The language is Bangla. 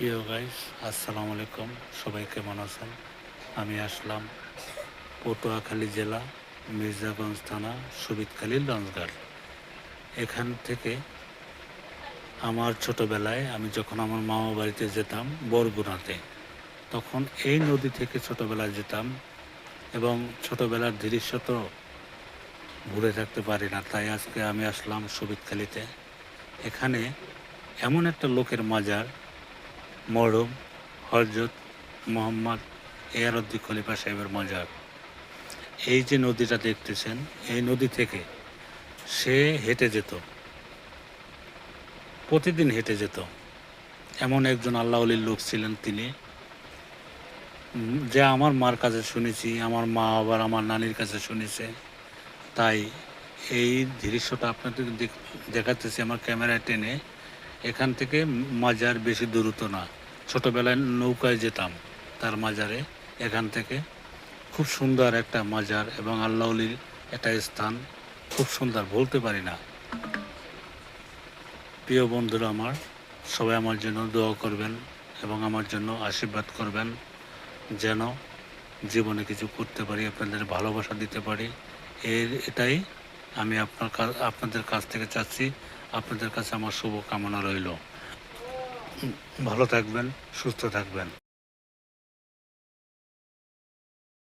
প্রিয় গাইস, আসসালামু আলাইকুম। সবাই কেমন আছেন? আমি আসলাম পটুয়াখালী জেলা, মির্জাগঞ্জ থানা, সুবিদখালী লঞ্চঘাট। এখান থেকে আমার ছোটবেলায় আমি যখন আমার মামা বাড়িতে যেতাম বরগুনাতে, তখন এই নদী থেকে ছোটবেলায় যেতাম এবং ছোটবেলার দৃশ্য তো ভুলে থাকতে পারি না। তাই আজকে আমি আসলাম সুবিদখালীতে। এখানে এমন একটা লোকের মাজার, মরহুম হযরত মুহাম্মদ এয়ারউদ্দিন খলিফা সাহেবের মাজার। এই যে নদীটা দেখতেছেন, এই নদী থেকে সে হেঁটে যেত, প্রতিদিন হেঁটে যেত। এমন একজন আল্লাহ ওলির লোক ছিলেন তিনি, যা আমার মার কাছে শুনেছি, আমার মা আবার আমার নানির কাছে শুনেছে। তাই এই দৃশ্যটা আপনাদের দেখাতেছি আমার ক্যামেরায় টেনে। এখান থেকে মাজার বেশি দূরত্ব না, ছোটবেলায় নৌকায় যেতাম তার মাজারে। এখান থেকে খুব সুন্দর একটা মাজার এবং আল্লাহ ওলির একটা স্থান, খুব সুন্দর, বলতে পারি না। প্রিয় বন্ধুরা আমার, সবাই আমার জন্য দোয়া করবেন এবং আমার জন্য আশীর্বাদ করবেন, যেন জীবনে কিছু করতে পারি, আপনাদের ভালোবাসা দিতে পারি। এটাই আমি আপনাদের কাছ থেকে চাচ্ছি। আপনাদের কাছে আমার শুভ কামনা রইল। ভালো থাকবেন, সুস্থ থাকবেন।